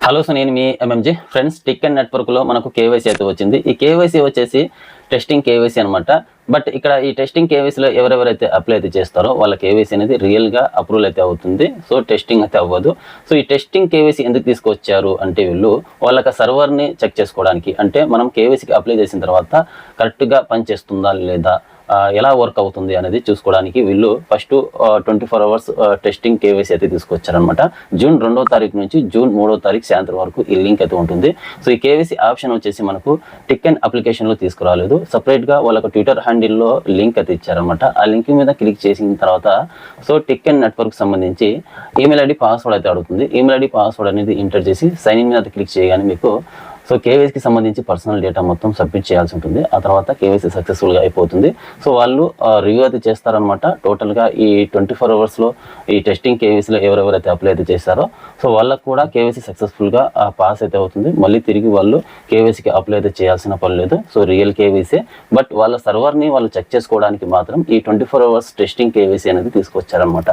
Hello, so నేను మీ MMG friends. Tick and నెట్వర్క్లో మనకు కేవైసీ అయితే వచ్చింది. ఈ కేవైసీ వచ్చేసి టెస్టింగ్ కేవైసీ అనమాట. బట్ ఇక్కడ ఈ టెస్టింగ్ కేవైసీలో ఎవరెవరైతే అప్లై అయితే చేస్తారో వాళ్ళ కేవైసీ అనేది రియల్గా అప్రూవల్ అయితే అవుతుంది. సో టెస్టింగ్ అయితే అవ్వదు. సో ఈ టెస్టింగ్ కేవైసీ ఎందుకు తీసుకొచ్చారు అంటే వీళ్ళు వాళ్ళకి సర్వర్ని చెక్ చేసుకోవడానికి, అంటే మనం కేవైసీకి అప్లై చేసిన తర్వాత కరెక్ట్గా పనిచేస్తుందా లేదా, ఎలా వర్క్ అవుతుంది అనేది చూసుకోవడానికి వీళ్ళు ఫస్ట్ 24 hours టెస్టింగ్ కేవైసీ అయితే తీసుకొచ్చారనమాట. జూన్ 2వ తారీఖు నుంచి జూన్ 3వ తారీఖు సాయంత్రం వరకు ఈ లింక్ అయితే ఉంటుంది. సో ఈ కేవైసీ ఆప్షన్ వచ్చేసి మనకు టిక్ అండ్ అప్లికేషన్లో తీసుకురాలేదు. సపరేట్గా వాళ్ళకు ట్విట్టర్ హ్యాండిల్లో లింక్ అయితే ఇచ్చారనమాట. ఆ లింక్ మీద క్లిక్ చేసిన తర్వాత సో టిక్ అండ్ నెట్వర్క్ సంబంధించి ఈమెయిల్ ఐడి పాస్వర్డ్ అయితే అడుగుతుంది. ఈమెయిల్ ఐడి పాస్వర్డ్ అనేది ఎంటర్ చేసి సైన్ ఇన్ మీద క్లిక్ చేయగానే మీకు సో కేవైసీకి సంబంధించి పర్సనల్ డేటా మొత్తం సబ్మిట్ చేయాల్సి ఉంటుంది. ఆ తర్వాత కేవైసీ సక్సెస్ఫుల్గా అయిపోతుంది. సో వాళ్ళు రివ్యూ అయితే చేస్తారనమాట. టోటల్గా ఈ 24 hours ఈ టెస్టింగ్ కేవైసీలో ఎవరెవరైతే అప్లై అయితే చేస్తారో సో వాళ్ళకు కూడా కేవైసీ సక్సెస్ఫుల్గా పాస్ అయితే అవుతుంది. మళ్ళీ తిరిగి వాళ్ళు కేవైసీకి అప్లై అయితే చేయాల్సిన పని లేదు. సో రియల్ కేవైసీ, బట్ వాళ్ళ సర్వర్ని వాళ్ళు చెక్ చేసుకోవడానికి మాత్రం ఈ 24 hours టెస్టింగ్ కేవైసీ అనేది తీసుకొచ్చారనమాట.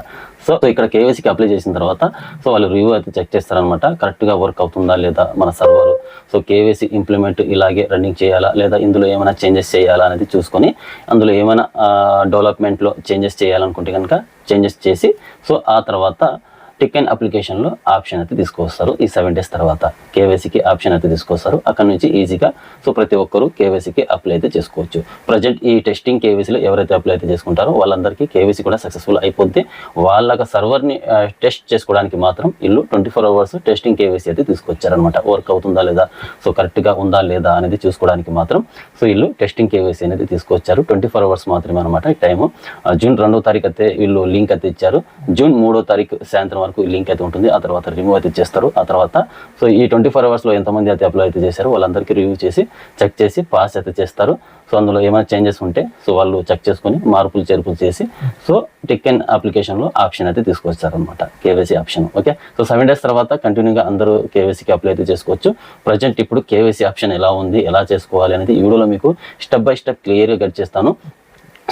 సో ఇక్కడ కేవైసీకి అప్లై చేసిన తర్వాత సో వాళ్ళు రివ్యూ అయితే చెక్ చేస్తారనమాట. కరెక్ట్గా వర్క్ అవుతుందా లేదా మన సర్వర్, సో కేవైసీ ఇంప్లిమెంట్ ఇలాగే రన్నింగ్ చేయాలా లేదా ఇందులో ఏమైనా చేంజెస్ చేయాలా అనేది చూసుకొని అందులో ఏమైనా డెవలప్మెంట్లో చేంజెస్ చేయాలనుకుంటే కనుక చేంజెస్ చేసి సో ఆ తర్వాత టిక్ అండ్ అప్లికేషన్లో ఆప్షన్ అయితే తీసుకొస్తారు. ఈ 7 days తర్వాత కేవైసీకి ఆప్షన్ అయితే తీసుకొస్తారు. అక్కడ నుంచి ఈజీగా సో ప్రతి ఒక్కరు కేవైసీకి అప్లై అయితే చేసుకోవచ్చు. ప్రజెంట్ ఈ టెస్టింగ్ కేవైసీలో ఎవరైతే అప్లై అయితే చేసుకుంటారో వాళ్ళందరికీ కేవైసీ కూడా సక్సెస్ఫుల్ అయిపోద్ది. వాళ్ళ సర్వర్ని టెస్ట్ చేసుకోవడానికి మాత్రం వీళ్ళు 24 hours టెస్టింగ్ కేవైసీ అయితే తీసుకొచ్చారనమాట. వర్క్ అవుతుందా లేదా, సో కరెక్ట్గా ఉందా లేదా అనేది చూసుకోవడానికి మాత్రం సో వీళ్ళు టెస్టింగ్ కేవైసీ అనేది తీసుకొచ్చారు. 24 hours మాత్రమే అనమాట ఈ టైము. జూన్ 2వ తారీఖు అయితే వీళ్ళు లింక్ అయితే ఇచ్చారు. జూన్ 3వ తారీఖు సాయంత్రం వరకు లింక్ అయితే ఉంటుంది. ఆ తర్వాత రిమూవ్ అయితే చేస్తారు. ఆ తర్వాత సో ఈ 24 hours ఎంతమంది అయితే అప్లై అయితే చేశారో వాళ్ళందరికీ రివ్యూ చేసి చెక్ చేసి పాస్ అయితే చేస్తారు. సో అందులో ఏమైనా చేంజెస్ ఉంటే సో వాళ్ళు చెక్ చేసుకొని మార్పులు చేర్పులు చేసి సో టిక్ అండ్ అప్లికేషన్లో ఆప్షన్ అయితే తీసుకొచ్చారనమాట, KYC option. Okay, so 7 days తర్వాత కంటిన్యూగా అందరూ కేవైసీకి అప్లై అయితే చేసుకోవచ్చు. ప్రజెంట్ ఇప్పుడు కేవైసీ ఆప్షన్ ఎలా ఉంది, ఎలా చేసుకోవాలి అనేది ఈ వీడియోలో మీకు స్టెప్ బై స్టెప్ క్లియర్గా గైడ్ చేస్తాను.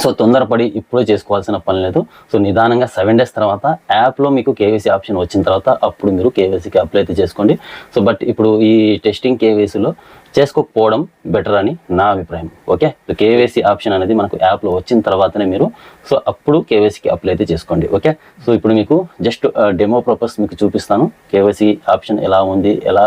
సో తొందరపడి ఇప్పుడే చేసుకోవాల్సిన పని లేదు. సో నిదానంగా 7 days తర్వాత యాప్లో మీకు కేవైసీ ఆప్షన్ వచ్చిన తర్వాత అప్పుడు మీరు కేవైసీకి అప్లై అయితే చేసుకోండి. సో బట్ ఇప్పుడు ఈ టెస్టింగ్ కేవైసీలో చేసుకోకపోవడం బెటర్ అని నా అభిప్రాయం. ఓకే, సో కేవైసీ ఆప్షన్ అనేది మనకు యాప్లో వచ్చిన తర్వాతనే మీరు సో అప్పుడు కేవైసీకి అప్లై అయితే చేసుకోండి. ఓకే, సో ఇప్పుడు మీకు జస్ట్ డెమో పర్పస్ మీకు చూపిస్తాను. కేవైసీ ఆప్షన్ ఎలా ఉంది, ఎలా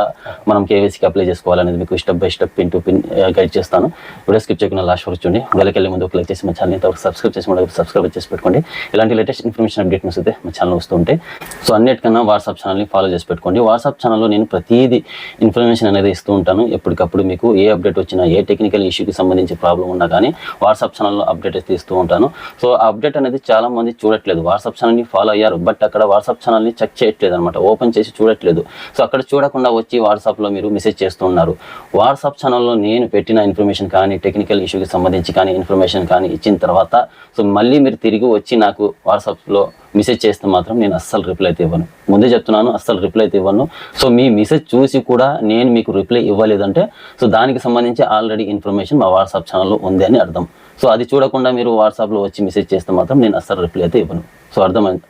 మనం కేవైసీకి అప్లై చేసుకోవాలనేది మీకు step by step pin to pin guide చేస్తాను. వీడియో స్కిప్ చేయకుండా లాస్ట్ వరకు చూడండి. వెళ్ళి ముందు క్లిక్ చేసి మా ఛానల్ ఇంతవరకు సబ్స్క్రైబ్ చేసి సబ్స్క్రైబ్ చేసి పెట్టుకోండి. ఇలాంటి లేటెస్ట్ ఇన్ఫర్మేషన్ అప్డేట్ వస్తే మా ఛానల్ వస్తూ ఉంటాయి. సో అన్నిటికన్నా వాట్సాప్ ఛానల్ని ఫాలో చేసి పెట్టుకోండి. వాట్సాప్ ఛానల్లో నేను ప్రతిదీ ఇన్ఫర్మేషన్ అనేది ఇస్తూ ఉంటాను. ఎప్పటికప్పుడు మీకు ఏ అప్డేట్ వచ్చినా, ఏ టెక్నికల్ ఇష్యూకి సంబంధించి ప్రాబ్లం ఉన్నా కానీ వాట్సాప్ ఛానల్లో అప్డేట్ అయితే ఇస్తూ ఉంటాను. సో ఆ అప్డేట్ అనేది చాలా మంది చూడట్లేదు. వాట్సాప్ ఛానల్ని ఫాలో అయ్యారు, బట్ అక్కడ వాట్సాప్ ఛానల్ని చెక్ చేయట్లేదు అనమాట, ఓపెన్ చేసి చూడట్లేదు. సో అక్కడ చూడకుండా వచ్చి వాట్సాప్లో మీరు మెసేజ్ చేస్తూ ఉన్నారు. వాట్సాప్ ఛానల్లో నేను పెట్టిన ఇన్ఫర్మేషన్ కానీ, టెక్నికల్ ఇష్యూకి సంబంధించి కానీ ఇన్ఫర్మేషన్ కానీ ఇచ్చిన తర్వాత సో మళ్ళీ మీరు తిరిగి వచ్చి నాకు వాట్సాప్లో మెసేజ్ చేస్తే మాత్రం నేను అస్సలు రిప్లై అయితే ఇవ్వను. ముందే చెప్తున్నాను, అస్సలు రిప్లై అయితే ఇవ్వను. సో మీ మెసేజ్ చూసి కూడా నేను మీకు రిప్లై ఇవ్వలేదంటే సో దానికి సంబంధించి ఆల్రెడీ ఇన్ఫర్మేషన్ మా వాట్సాప్ ఛానల్లో ఉంది అని అర్థం. సో అది చూడకుండా మీరు వాట్సాప్లో వచ్చి మెసేజ్ చేస్తే మాత్రం నేను అస్సలు రిప్లై అయితే ఇవ్వను. సో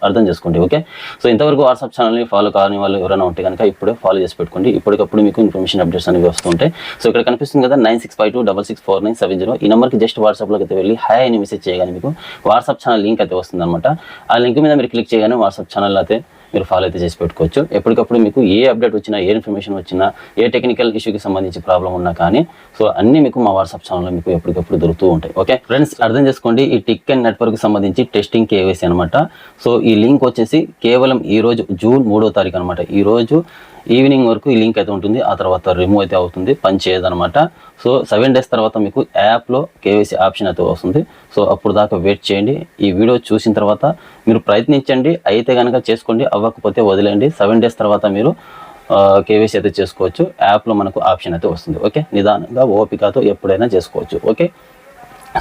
అర్థం చేసుకోండి. ఓకే, సో ఇంతవరకు వాట్సాప్ ఛానల్ని ఫాలో కాని వాళ్ళు ఎవరైనా ఉంటే కనుక ఇప్పుడే ఫాలో చేసి పెట్టుకోండి. ఇప్పటికప్పుడు మీకు ఇన్ఫర్మేషన్ అప్డేట్స్ అనేవి వస్తుంటాయి. సో ఇక్కడ కనిపిస్తుంది కదా 9652664970. ఈ నెంబర్కి జస్ట్ వాట్సాప్లోకి అయితే వెళ్ళి హాయ్ అని మెసేజ్ చేయగానే మీకు వాట్సాప్ ఛానల్ లింక్ అయితే వస్తుంది అనమాట. ఆ లింక్ మీద మీరు క్లిక్ చేయగానే వాట్సాప్ ఛానల్ అయితే మీరు ఫాలో అయితే చేసి పెట్టుకోవచ్చు. ఎప్పటికప్పుడు మీకు ఏ అప్డేట్ వచ్చినా, ఏ ఇన్ఫర్మేషన్ వచ్చినా, ఏ టెక్నికల్ ఇష్యూకి సంబంధించి ప్రాబ్లం ఉన్నా కానీ సో అన్నీ మీకు మా వాట్సాప్ ఛానల్లో మీకు ఎప్పటికప్పుడు దొరుకుతూ ఉంటాయి. ఓకే ఫ్రెండ్స్, అర్థం చేసుకోండి. ఈ టిక్ అండ్ నెట్వర్క్ సంబంధించి టెస్టింగ్ కేవైసీ అనమాట. సో ఈ లింక్ వచ్చేసి కేవలం ఈరోజు జూన్ 3వ తారీఖు అనమాట. ఈరోజు ఈవినింగ్ వరకు ఈ లింక్ అయితే ఉంటుంది. ఆ తర్వాత రిమూవ్ అయితే అవుతుంది, పని చేయదనమాట. సో 7 days తర్వాత మీకు యాప్లో కేవైసీ ఆప్షన్ అయితే వస్తుంది. సో అప్పుడు దాకా వెయిట్ చేయండి. ఈ వీడియో చూసిన తర్వాత మీరు ప్రయత్నించండి, అయితే కనుక చేసుకోండి, అవ్వకపోతే వదిలేండి. 7 days తర్వాత మీరు కేవైసీ అయితే చేసుకోవచ్చు. యాప్లో మనకు ఆప్షన్ అయితే వస్తుంది. ఓకే, నిదానంగా ఓపికతో ఎప్పుడైనా చేసుకోవచ్చు. ఓకే,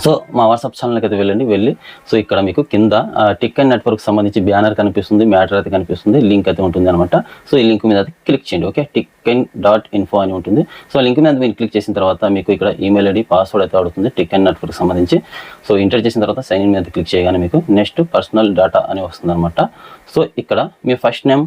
సో మా వాట్సాప్ ఛానల్కి అయితే వెళ్ళి సో ఇక్కడ మీకు కింద టిక్ అండ్ నెట్వర్క్ సంబంధించి బ్యానర్ కనిపిస్తుంది, మ్యాటర్ అయితే కనిపిస్తుంది, లింక్ అయితే ఉంటుంది అనమాట. సో ఈ లింక్ మీద అయితే క్లిక్ చేయండి. ఓకే, tickand.info అని ఉంటుంది. సో లింక్ మీద మీరు క్లిక్ చేసిన తర్వాత మీకు ఇక్కడ ఈమెయిల్ ఐడి, పాస్వర్డ్ అయితే అడుగుతుంది టిక్ అండ్ నెట్వర్క్ సంబంధించి. సో ఎంటర్ చేసిన తర్వాత సైన్ ఇన్ మీద క్లిక్ చేయగానే మీకు నెక్స్ట్ పర్సనల్ డేటా అని వస్తుంది అనమాట. సో ఇక్కడ మీ ఫస్ట్ నేమ్,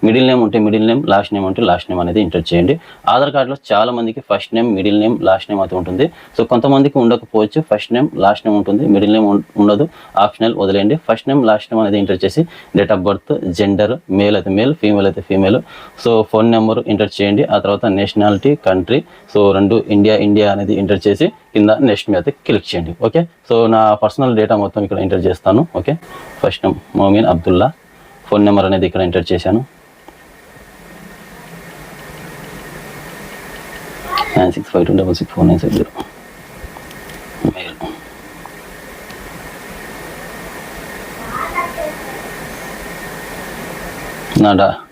మిడిల్ నేమ్ ఉంటే మిడిల్ నేమ్, లాస్ట్ నేమ్ ఉంటే లాస్ట్ నేమ్ అనేది ఎంటర్ చేయండి. ఆధార్ కార్డులో చాలా మందికి first name, middle name, last name అయితే ఉంటుంది. సో కొంతమందికి ఉండకపోవచ్చు, ఫస్ట్ నేమ్, లాస్ట్ నేమ్ ఉంటుంది, మిడిల్ నేమ్ ఉండదు, ఆప్షనల్ వదిలేయండి. ఫస్ట్ నేమ్, లాస్ట్ నేమ్ అనేది ఎంటర్ చేసి date of birth, gender, male అయితే మేల్, ఫీమేల్ అయితే female, so phone number enter చేయండి. ఆ తర్వాత నేషనాలిటీ, కంట్రీ, సో 2 ఇండియా అనేది ఎంటర్ చేసి కింద నెక్స్ట్ మీద అయితే క్లిక్ చేయండి. ఓకే, సో నా పర్సనల్ డేటా మొత్తం ఇక్కడ ఎంటర్ చేస్తాను. Okay, first name Momin Abdullah, phone number అనేది ఇక్కడ ఎంటర్ చేశాను 9652664960. మెయిల్,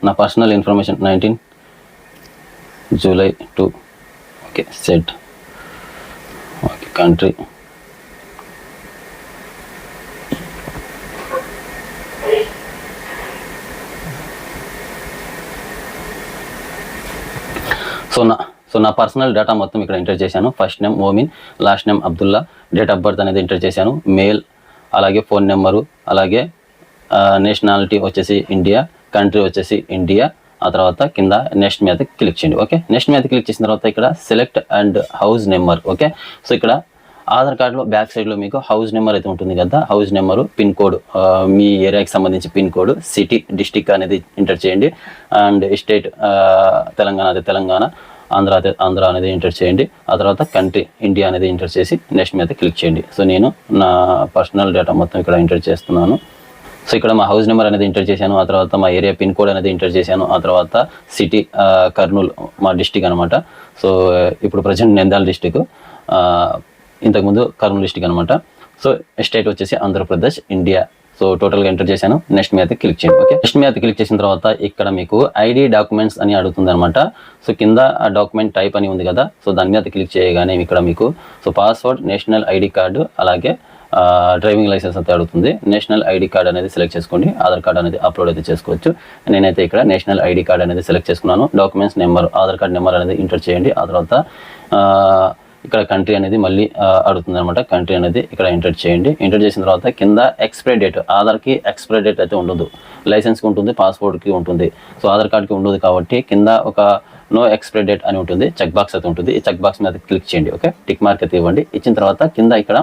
నా personal information 19 July 2. Okay, set. Okay, country, so నా పర్సనల్ డేటా మొత్తం ఇక్కడ ఎంటర్ చేశాను. First name Momin, last name Abdullah, date of birth అనేది ఎంటర్ చేశాను, మేల్, అలాగే ఫోన్ నెంబరు, అలాగే నేషనాలిటీ వచ్చేసి ఇండియా, కంట్రీ వచ్చేసి ఇండియా. ఆ తర్వాత కింద నెక్స్ట్ మీద క్లిక్ చేయండి. ఓకే, నెక్స్ట్ మీద క్లిక్ చేసిన తర్వాత ఇక్కడ select and house number. Okay, so ఇక్కడ ఆధార్ కార్డులో బ్యాక్ సైడ్లో మీకు హౌస్ నెంబర్ అయితే ఉంటుంది కదా, హౌస్ నెంబరు, పిన్ కోడ్, మీ ఏరియాకి సంబంధించి పిన్ కోడ్, సిటీ, డిస్టిక్ అనేది ఎంటర్ చేయండి. అండ్ స్టేట్ తెలంగాణ అయితే తెలంగాణ, ఆంధ్ర అనేది ఎంటర్ చేయండి. ఆ తర్వాత కంట్రీ ఇండియా అనేది ఎంటర్ చేసి నెక్స్ట్ మీద క్లిక్ చేయండి. సో నేను నా పర్సనల్ డేటా మొత్తం ఇక్కడ ఎంటర్ చేస్తున్నాను. సో ఇక్కడ మా హౌస్ నెంబర్ అనేది ఎంటర్ చేశాను. ఆ తర్వాత మా ఏరియా పిన్ కోడ్ అనేది ఎంటర్ చేశాను. ఆ తర్వాత సిటీ కర్నూలు మా డిస్టిక్ అనమాట. సో ఇప్పుడు ప్రజెంట్ నంద్యాల డిస్టిక్, ఇంతకుముందు కర్నూలు డిస్టిక్ అనమాట. సో స్టేట్ వచ్చేసి ఆంధ్రప్రదేశ్, ఇండియా. సో టోటల్గా ఎంటర్ చేశాను. నెక్స్ట్ మీద క్లిక్ చేయండి. ఓకే, నెక్స్ట్ మీద క్లిక్ చేసిన తర్వాత ఇక్కడ మీకు ఐడి డాక్యుమెంట్స్ అని అడుగుతుంది అనమాట. సో కింద ఆ డాక్యుమెంట్ టైప్ అని ఉంది కదా, సో దాని మీద క్లిక్ చేయగానే ఇక్కడ మీకు so password, national ID card, అలాగే డ్రైవింగ్ లైసెన్స్ అయితే అడుగుతుంది. నేషనల్ ఐడి కార్డ్ అనేది సెలెక్ట్ చేసుకోండి. ఆధార్ కార్డ్ అనేది అప్లోడ్ అయితే చేసుకోవచ్చు. నేనైతే ఇక్కడ నేషనల్ ఐడి కార్డ్ అనేది సెలెక్ట్ చేసుకున్నాను. Documents number, Aadhaar card number అనేది ఎంటర్ చేయండి. ఆ తర్వాత ఇక్కడ కంట్రీ అనేది మళ్ళీ అడుగుతుంది అనమాట. కంట్రీ అనేది ఇక్కడ ఎంటర్ చేయండి. ఎంటర్ చేసిన తర్వాత కింద ఎక్స్పైరీ డేట్, ఆధార్కి ఎక్స్పైరీ డేట్ అయితే ఉండదు, లైసెన్స్కి ఉంటుంది, పాస్పోర్ట్కి ఉంటుంది, సో ఆధార్ కార్డ్కి ఉండదు కాబట్టి కింద ఒక నో ఎక్స్పైరీ డేట్ అని ఉంటుంది, చెక్ బాక్స్ అయితే ఉంటుంది. ఈ చెక్ బాక్స్ మీద క్లిక్ చేయండి. ఓకే, టిక్ మార్క్ అయితే ఇవ్వండి. ఇచ్చిన తర్వాత కింద ఇక్కడ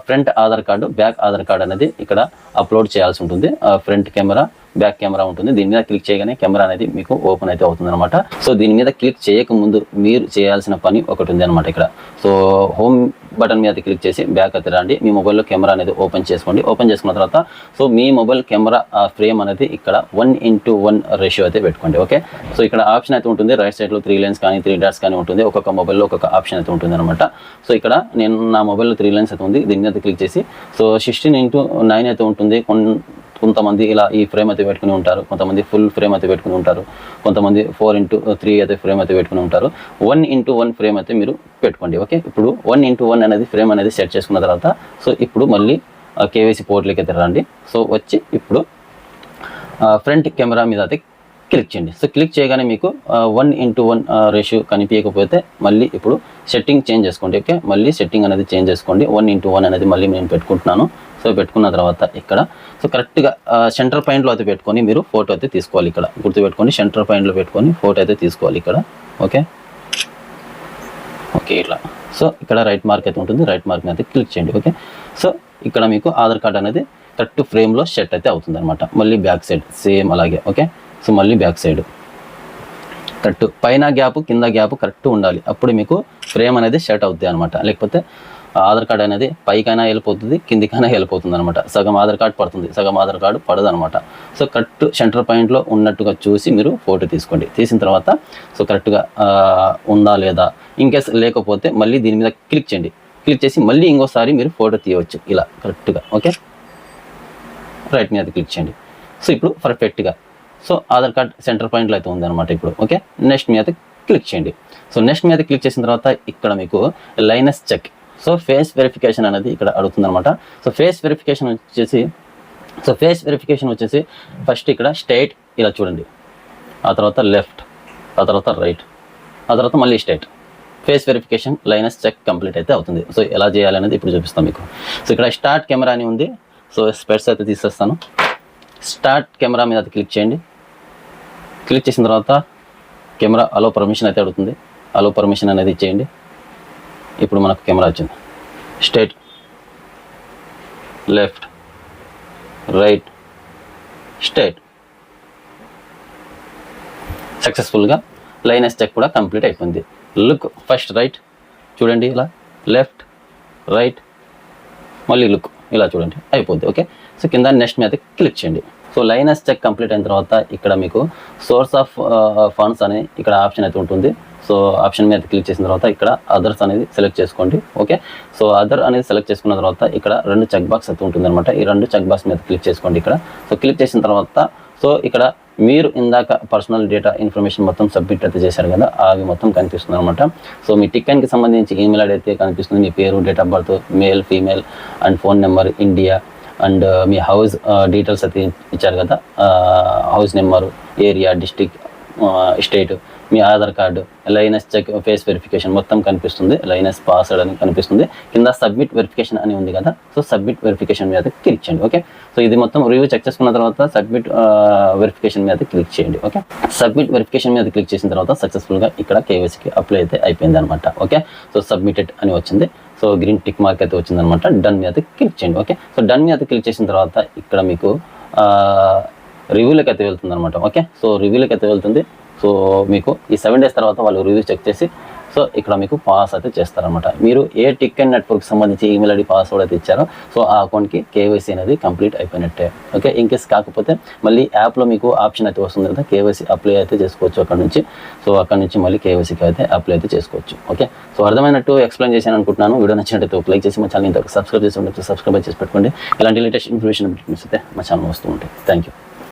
front Aadhaar card, back Aadhaar card అనేది ఇక్కడ అప్లోడ్ చేయాల్సి ఉంటుంది. ఫ్రంట్ కెమెరా, బ్యాక్ కెమెరా ఉంటుంది. దీని మీద క్లిక్ చేయగానే కెమెరా అనేది మీకు ఓపెన్ అయితే అవుతుంది అనమాట. సో దీని మీద క్లిక్ చేయకముందు మీరు చేయాల్సిన పని ఒకటి ఉంది అనమాట ఇక్కడ. సో హోమ్ బటన్ మీద క్లిక్ చేసి బ్యాక్ అయితే రండి. మీ మొబైల్లో కెమెరా అనేది ఓపెన్ చేసుకోండి. ఓపెన్ చేసుకున్న తర్వాత సో మీ మొబైల్ కెమెరా ఫ్రేమ్ అనేది ఇక్కడ 1:1 రేషియో అయితే పెట్టుకోండి. ఓకే, సో ఇక్కడ ఆప్షన్ అయితే ఉంటుంది. రైట్ సైడ్లో 3 లైన్స్ కానీ 3 డాట్స్ కానీ ఉంటుంది. ఒక్కొక్క మొబైల్లో ఒక్కొక్క ఆప్షన్ అయితే ఉంటుంది అనమాట. సో ఇక్కడ నేను నా మొబైల్లో 3 లైన్స్ అయితే ఉంది. దీని మీద క్లిక్ చేసి సో 16:9 అయితే ఉంటుంది. కొంతమంది ఇలా ఈ ఫ్రేమ్ అయితే పెట్టుకుని ఉంటారు, కొంతమంది ఫుల్ ఫ్రేమ్ అయితే పెట్టుకుని ఉంటారు, కొంతమంది 4:3 అయితే ఫ్రేమ్ అయితే పెట్టుకుని ఉంటారు. 1:1 ఫ్రేమ్ అయితే మీరు పెట్టుకోండి. ఓకే, ఇప్పుడు 1:1 అనేది ఫ్రేమ్ అనేది సెట్ చేసుకున్న తర్వాత సో ఇప్పుడు మళ్ళీ కేవైసీ పోర్ట్లోకి అయితే రండి. సో వచ్చి ఇప్పుడు ఫ్రంట్ కెమెరా మీద అయితే క్లిక్ చేయండి. సో క్లిక్ చేయగానే మీకు 1:1 రేషియో కనిపించకపోతే మళ్ళీ ఇప్పుడు సెట్టింగ్ చేంజ్ చేసుకోండి. ఓకే, మళ్ళీ సెట్టింగ్ అనేది చేంజ్ చేసుకోండి. 1:1 అనేది మళ్ళీ నేను పెట్టుకుంటున్నాను. సో పెట్టుకున్న తర్వాత ఇక్కడ సో కరెక్ట్గా సెంటర్ పాయింట్లో అయితే పెట్టుకొని మీరు ఫోటో అయితే తీసుకోవాలి. ఇక్కడ గుర్తుపెట్టుకొని సెంటర్ పాయింట్లో పెట్టుకొని ఫోటో అయితే తీసుకోవాలి ఇక్కడ. ఓకే, ఇట్లా. సో ఇక్కడ రైట్ మార్క్ అయితే ఉంటుంది. రైట్ మార్క్ అయితే క్లిక్ చేయండి. ఓకే, సో ఇక్కడ మీకు ఆధార్ కార్డ్ అనేది కరెక్ట్ ఫ్రేమ్లో సెట్ అయితే అవుతుంది అనమాట. మళ్ళీ బ్యాక్ సైడ్ సేమ్ అలాగే. ఓకే, సో మళ్ళీ బ్యాక్ సైడ్ కరెక్ట్ పైన గ్యాప్ కింద గ్యాప్ కరెక్ట్ ఉండాలి. అప్పుడు మీకు ఫ్రేమ్ అనేది సెట్ అవుతుంది అనమాట. లేకపోతే ఆధార్ కార్డ్ అనేది పైకైనా వెళ్ళిపోతుంది, కిందికైనా వెళ్ళిపోతుంది అనమాట. సగం ఆధార్ కార్డ్ పడుతుంది, సగం ఆధార్ కార్డు పడదు అనమాట. సో కరెక్ట్ సెంటర్ పాయింట్లో ఉన్నట్టుగా చూసి మీరు ఫోటో తీసుకోండి. తీసిన తర్వాత సో కరెక్ట్గా ఉందా లేదా, ఇన్కేస్ లేకపోతే మళ్ళీ దీని మీద క్లిక్ చేయండి. క్లిక్ చేసి మళ్ళీ ఇంకోసారి మీరు ఫోటో తీయవచ్చు ఇలా కరెక్ట్గా. ఓకే, రైట్ మీద క్లిక్ చేయండి. సో ఇప్పుడు పర్ఫెక్ట్గా సో ఆధార్ కార్డ్ సెంటర్ పాయింట్లో అయితే ఉందన్నమాట ఇప్పుడు. ఓకే, నెక్స్ట్ మీద క్లిక్ చేయండి. సో నెక్స్ట్ మీద క్లిక్ చేసిన తర్వాత ఇక్కడ మీకు లైనస్ చెక్, సో ఫేస్ వెరిఫికేషన్ అనేది ఇక్కడ అడుగుతుంది అనమాట. సో ఫేస్ వెరిఫికేషన్ వచ్చేసి ఫస్ట్ ఇక్కడ స్ట్రైట్ ఇలా చూడండి, ఆ తర్వాత లెఫ్ట్, ఆ తర్వాత రైట్, ఆ తర్వాత మళ్ళీ straight. Face verification లైనస్ check complete అయితే అవుతుంది. సో ఎలా చేయాలనేది ఇప్పుడు చూపిస్తాం మీకు. సో ఇక్కడ స్టార్ట్ కెమెరా అని ఉంది. సో స్పెట్స్ అయితే తీసేస్తాను. స్టార్ట్ కెమెరా మీద క్లిక్ చేయండి. క్లిక్ చేసిన తర్వాత కెమెరా అలో పర్మిషన్ అయితే అడుగుతుంది. అలో పర్మిషన్ అనేది ఇచ్చేయండి. ఇప్పుడు మనకు కెమెరా వచ్చింది. Straight, left, right, straight. సక్సెస్ఫుల్గా లైనెస్ చెక్ కూడా కంప్లీట్ అయిపోయింది. లుక్ ఫస్ట్ రైట్ చూడండి, ఇలా లెఫ్ట్, రైట్, మళ్ళీ లుక్ ఇలా చూడండి, అయిపోద్ది. ఓకే, సో కింద నెక్స్ట్ మీద క్లిక్ చేయండి. సో లైనెస్ చెక్ కంప్లీట్ అయిన తర్వాత ఇక్కడ మీకు సోర్స్ ఆఫ్ ఫండ్స్ అనే ఇక్కడ ఆప్షన్ అయితే ఉంటుంది. సో ఆప్షన్ మీద క్లిక్ చేసిన తర్వాత ఇక్కడ అదర్స్ అనేది సెలెక్ట్ చేసుకోండి. ఓకే, సో అదర్ అనేది సెలెక్ట్ చేసుకున్న తర్వాత ఇక్కడ 2 చెక్ బాక్స్ అయితే ఉంటుంది అనమాట. ఈ 2 చెక్ బాక్స్ మీద క్లిక్ చేసుకోండి ఇక్కడ. సో క్లిక్ చేసిన తర్వాత సో ఇక్కడ మీరు ఇందాక పర్సనల్ డేటా ఇన్ఫర్మేషన్ మొత్తం సబ్మిట్ అయితే చేశారు కదా, అవి మొత్తం కనిపిస్తుంది అనమాట. సో మీ టికెట్కి సంబంధించి ఈమెయిల్ ఐడి అయితే కనిపిస్తుంది, మీ పేరు, date of birth, male, female and phone number, India and మీ హౌస్ డీటెయిల్స్ అయితే ఇచ్చారు కదా, house number, area, district, state, మీ Aadhaar card, liveness check, face verification మొత్తం కనిపిస్తుంది. లైనెస్ పాస్వర్డ్ అని కనిపిస్తుంది. కింద సబ్మిట్ వెరిఫికేషన్ అని ఉంది కదా, సో సబ్మిట్ వెరిఫికేషన్ మీద క్లిక్ చేయండి. ఓకే, సో ఇది మొత్తం రివ్యూ చెక్ చేసుకున్న తర్వాత సబ్మిట్ వెరిఫికేషన్ మీద క్లిక్ చేయండి. ఓకే, సబ్మిట్ వెరిఫికేషన్ మీద క్లిక్ చేసిన తర్వాత సక్సెస్ఫుల్గా ఇక్కడ కేవైసీకి అప్లై అయితే అయిపోయింది అనమాట. ఓకే, సో సబ్మిటెడ్ అని వచ్చింది. సో గ్రీన్ టిక్ మార్క్ అయితే వచ్చిందనమాట. డన్ మీద క్లిక్ చేయండి. ఓకే, సో డన్ మీద క్లిక్ చేసిన తర్వాత ఇక్కడ మీకు రివ్యూలోకి అయితే వెళ్తుంది అనమాట. ఓకే, సో రివ్యూలోకి అయితే వెళ్తుంది. సో మీకు ఈ 7 days తర్వాత వాళ్ళు రివ్యూ చెక్ చేసి సో ఇక్కడ మీకు పాస్ అయితే చేస్తారనమాట. మీరు ఏ టికెట్ నెట్వర్క్ సంబంధించి ఈమెయిల్ ఐడి పాస్వర్డ్ అయితే ఇచ్చారో సో ఆ అకౌంట్కి కేవైసీ అనేది కంప్లీట్ అయిపోయినట్టే. ఓకే, ఇన్కేస్ కాకపోతే మళ్ళీ యాప్లో మీకు ఆప్షన్ అయితే వస్తుంది కదా, కేవైసీ అప్లై అయితే చేసుకోవచ్చు అక్కడ నుంచి. సో అక్కడ నుంచి మళ్ళీ కేవైసీకి అయితే అప్లై అయితే చేసుకోవచ్చు. ఓకే, సో అర్థమైనట్టు ఎక్స్ప్లెయిన్ చేశాను అనుకుంటున్నాను. వీడియో నచ్చినట్టయితే ఒక లైక్ చేసి మా ఛానల్ ఇంతకు సబ్స్క్రైబ్ చేసి ఉండొచ్చు, సబ్స్క్రైబ్ చేసి పెట్టుకోండి. ఇలాంటి లేటెస్ట్ ఇన్ఫర్మేషన్ అయితే మా ఛానల్ వస్తూ ఉంటాయి. Thank you.